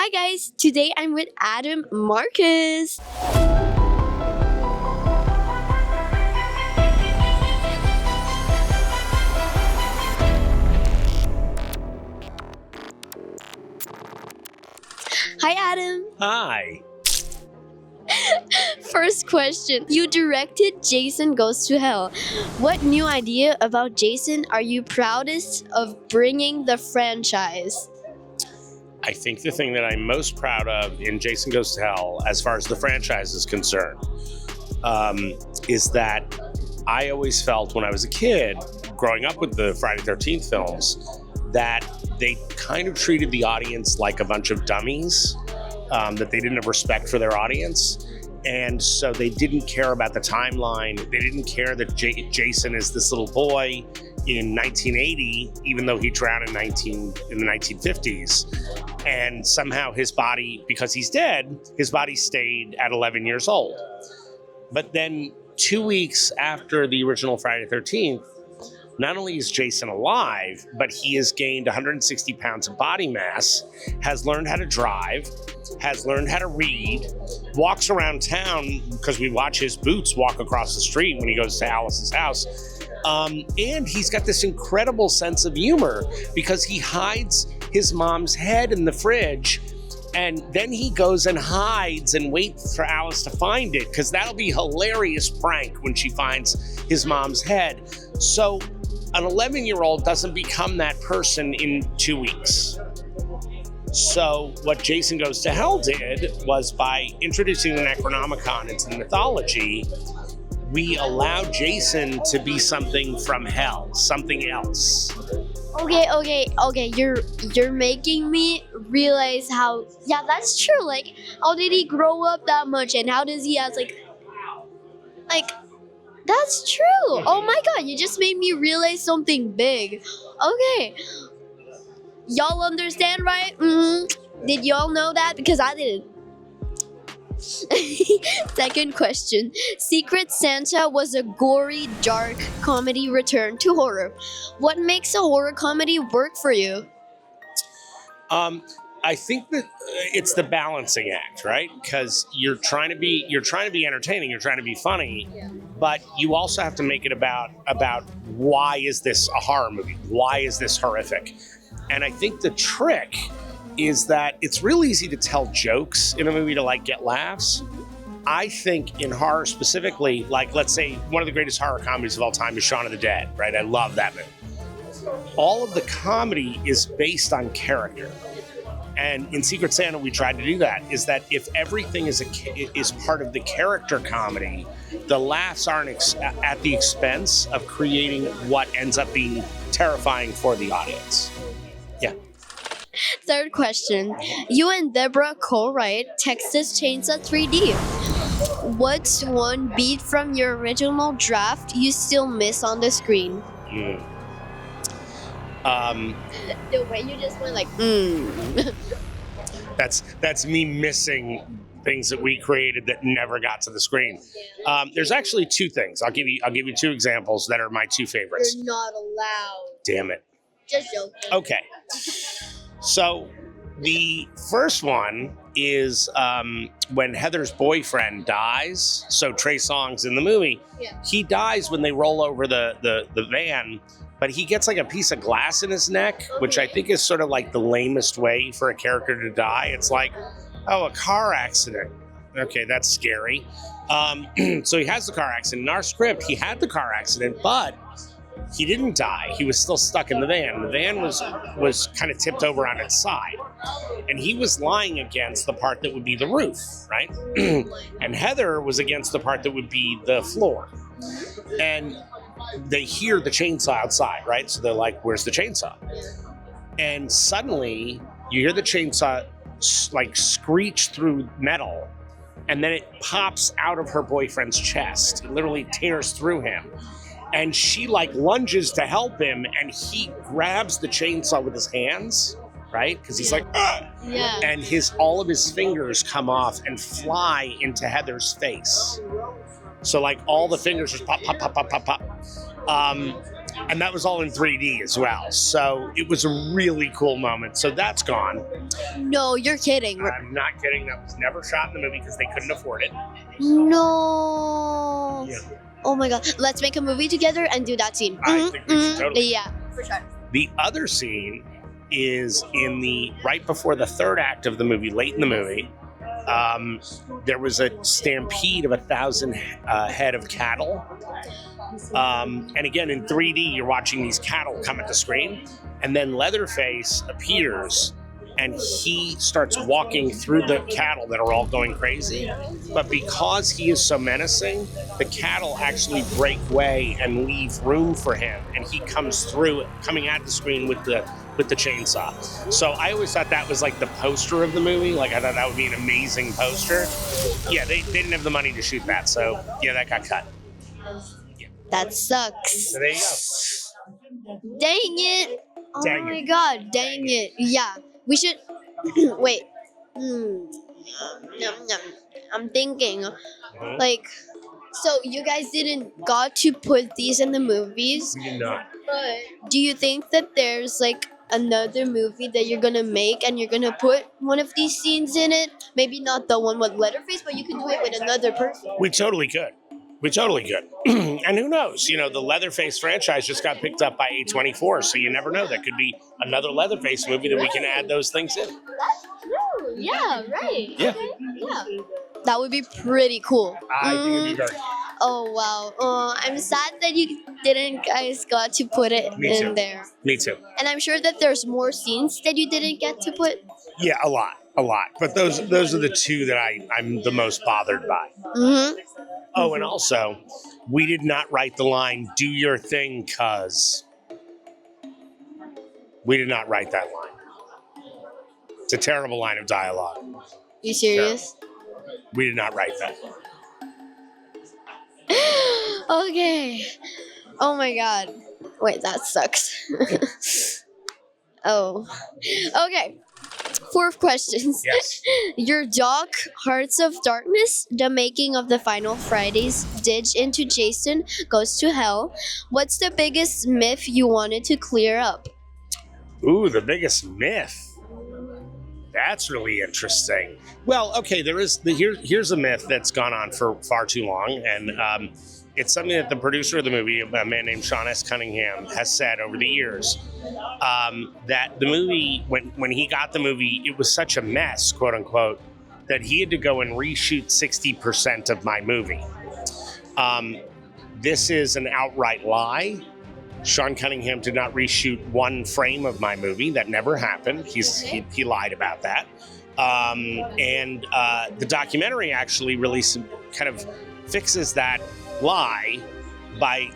Hi guys, today I'm with Adam Marcus. Hi Adam. Hi. First question. You directed Jason Goes to Hell. What new idea about Jason are you proudest of bringing the franchise? I think the thing that I'm most proud of in Jason Goes to Hell, as far as the franchise is concerned, is that I always felt when I was a kid, growing up with the Friday the 13th films, that they kind of treated the audience like a bunch of dummies, that they didn't have respect for their audience. And so they didn't care about the timeline. They didn't care that Jason is this little boy in 1980, even though he drowned in the 1950s. And somehow his body, because he's dead, his body stayed at 11 years old. But then 2 weeks after the original Friday the 13th, not only is Jason alive, but he has gained 160 pounds of body mass, has learned how to drive, has learned how to read, walks around town because we watch his boots walk across the street when he goes to Alice's house. And he's got this incredible sense of humor because he hides his mom's head in the fridge, and then he goes and hides and waits for Alice to find it because that'll be a hilarious prank when she finds his mom's head. So an 11-year-old doesn't become that person in 2 weeks. So what Jason Goes to Hell did was, by introducing the Necronomicon into the mythology, we allowed Jason to be something from hell, something else. Okay. You're making me realize how, yeah, that's true. Like, how did he grow up that much, and how does he have like, that's true. Oh my God, you just made me realize something big. Okay. Y'all understand, right? Did y'all know that? Because I didn't. Second question. Secret Santa was a gory, dark comedy return to horror. What makes a horror comedy work for you? I think that it's the balancing act, right? Because you're trying to be entertaining, you're trying to be funny, but you also have to make it about why is this a horror movie? Why is this horrific? And I think the trick is that it's real easy to tell jokes in a movie to like get laughs. I think in horror specifically, like let's say one of the greatest horror comedies of all time is Shaun of the Dead, right? I love that movie. All of the comedy is based on character. And in Secret Santa, we tried to do that, is that if everything is part of the character comedy, the laughs aren't at the expense of creating what ends up being terrifying for the audience. Yeah. Third question. You and Deborah co-write Texas Chainsaw 3D. What's one beat from your original draft you still miss on the screen? The way you just went like, That's me missing things that we created that never got to the screen. There's actually two things. I'll give you two examples that are my two favorites. You're not allowed. Damn it. Just joking. Okay. So the first one is when Heather's boyfriend dies. So Trey Songz in the movie, he dies when they roll over the van, but he gets like a piece of glass in his neck, which I think is sort of like the lamest way for a character to die. It's like, oh, a car accident. Okay, that's scary. So he has the car accident. In our script, he had the car accident, but he didn't die. He was still stuck in the van. The van was kind of tipped over on its side. And he was lying against the part that would be the roof, right? And Heather was against the part that would be the floor. And they hear the chainsaw outside, right? So they're like, where's the chainsaw? And suddenly you hear the chainsaw like screech through metal, and then it pops out of her boyfriend's chest. It literally tears through him. And she like lunges to help him, and he grabs the chainsaw with his hands, right? Because he's like, ah! Yeah. And all of his fingers come off and fly into Heather's face. So like all the fingers just pop, pop, pop, pop, pop, pop. And that was all in 3D as well. So it was a really cool moment. So that's gone. No, you're kidding. I'm not kidding. That was never shot in the movie because they couldn't afford it. No. Yeah. Oh my god. Let's make a movie together and do that scene. I think we should totally. Yeah, for sure. The other scene is in the right before the third act of the movie, late in the movie. There was a stampede of 1,000 head of cattle. And again, in 3D, you're watching these cattle come at the screen, and then Leatherface appears, and he starts walking through the cattle that are all going crazy. But because he is so menacing, the cattle actually break way and leave room for him, and he comes through, coming at the screen with the chainsaw. So I always thought that was like the poster of the movie. Like I thought that would be an amazing poster. Yeah, they didn't have the money to shoot that, so yeah, that got cut. That sucks. So there you go. Dang it. Oh Dang my it. god, dang it. Yeah, we should... Wait. I'm thinking. Like, so you guys didn't got to put these in the movies, We did not. but do you think that there's like another movie that you're gonna make and you're gonna put one of these scenes in it? Maybe not the one with Leatherface, but you can do it with another person. We totally could. And who knows? You know, the Leatherface franchise just got picked up by A24, so you never know. That could be another Leatherface movie that we can add those things in. That's true. Yeah, right. Yeah. Okay. Yeah. That would be pretty cool. I think it'd be very Oh wow. I'm sad that you didn't guys got to put it Me in too. there. Me too. And I'm sure that there's more scenes that you didn't get to put. Yeah, a lot. But those are the two that I'm the most bothered by. Mm-hmm. Oh, and also, we did not write the line, "Do your thing, cuz." We did not write that line. It's a terrible line of dialogue. You serious? We did not write that. Okay. Oh my god. Wait, that sucks. Oh. Okay. Fourth questions. Yes. Your doc, Hearts of Darkness, the making of the final Friday's ditch into Jason Goes to Hell. What's the biggest myth you wanted to clear up? Ooh, the biggest myth. That's really interesting. Well, okay, here's a myth that's gone on for far too long, and it's something that the producer of the movie, a man named Sean S. Cunningham, has said over the years, that the movie, when he got the movie, it was such a mess, quote unquote, that he had to go and reshoot 60% of my movie. This is an outright lie. Sean Cunningham did not reshoot one frame of my movie. That never happened. He lied about that. And the documentary actually really kind of fixes that lie by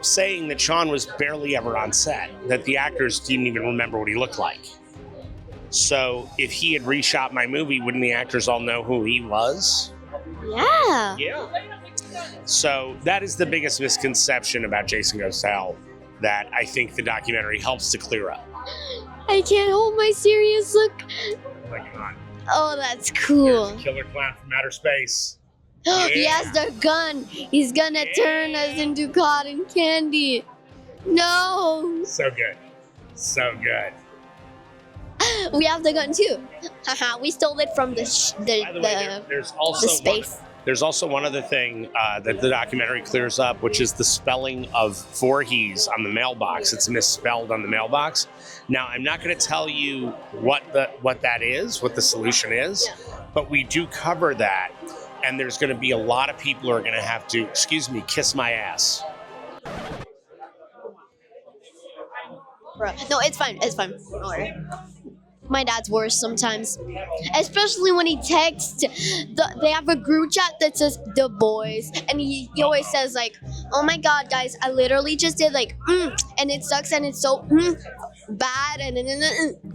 saying that Sean was barely ever on set, that the actors didn't even remember what he looked like. So if he had reshot my movie, wouldn't the actors all know who he was? Yeah. Yeah. So that is the biggest misconception about Jason Goes to Hell that I think the documentary helps to clear up. I can't hold my serious look. Oh my God. Oh, that's cool. There's a killer clown from outer space. He has the gun. He's gonna turn us into cotton candy. No. So good. So good. We have the gun too. Haha, we stole it from the By the way, there's also space. There's also one other thing that the documentary clears up, which is the spelling of Voorhees on the mailbox. It's misspelled on the mailbox. Now, I'm not going to tell you what that is, what the solution is, but we do cover that. And there's going to be a lot of people who are going to have to, kiss my ass. No, it's fine. It's fine. Don't worry. My dad's worse sometimes, especially when he texts. They have a group chat that says the boys, and he always says like, "Oh my God, guys, I literally just did like, and it sucks, and it's so bad, and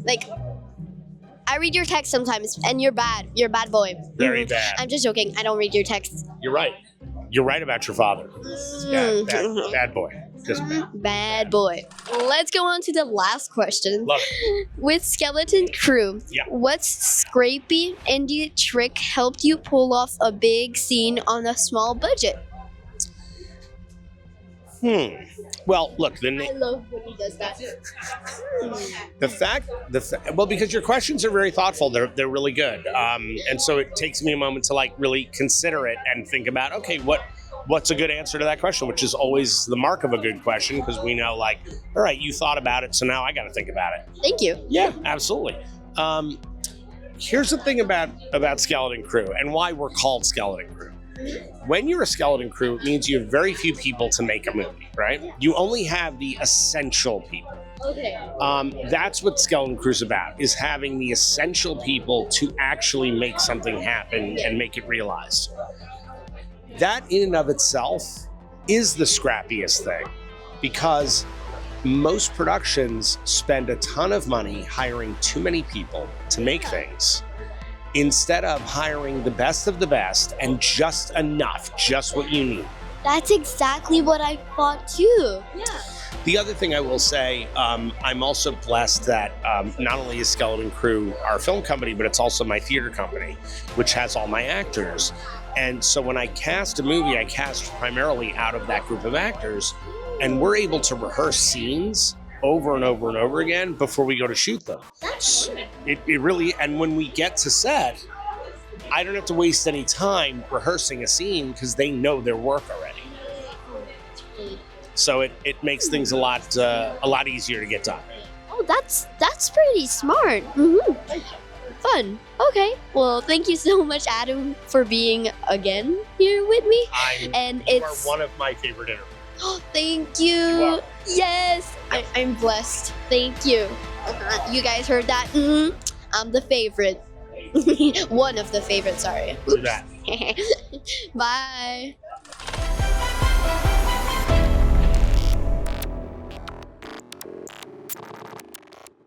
like." I read your text sometimes, and you're bad. You're a bad boy. Very bad. I'm just joking. I don't read your texts. You're right. You're right about your father. Bad boy. Just bad boy. Let's go on to the last question. Love it. With Skeleton Crew, what scrapey indie trick helped you pull off a big scene on a small budget? Well, look, I love when he does that. well, because your questions are very thoughtful. They're really good. And so it takes me a moment to like really consider it and think about, okay, what's a good answer to that question, which is always the mark of a good question, because we know, like, all right, you thought about it, so now I got to think about it. Thank you. Yeah, absolutely. Here's the thing about Skeleton Crew and why we're called Skeleton Crew. When you're a skeleton crew, it means you have very few people to make a movie, right? You only have the essential people. Okay. That's what Skeleton Crew's about, is having the essential people to actually make something happen and make it realized. That in and of itself is the scrappiest thing, because most productions spend a ton of money hiring too many people to make things, instead of hiring the best of the best and just enough, just what you need. That's exactly what I thought too. Yeah. The other thing I will say, I'm also blessed that not only is Skeleton Crew our film company, but it's also my theater company, which has all my actors. And so when I cast a movie, I cast primarily out of that group of actors, and we're able to rehearse scenes over and over and over again before we go to shoot them. It really, and when we get to set, I don't have to waste any time rehearsing a scene because they know their work already. So it makes things a lot easier to get done. Oh, that's pretty smart. Fun. Okay. Well, thank you so much, Adam, for being again here with me. You are one of my favorite interviews. Oh, thank you. Yes, I'm blessed. Thank you. You guys heard that? I'm the favorite. One of the favorites, sorry. Do that. Bye.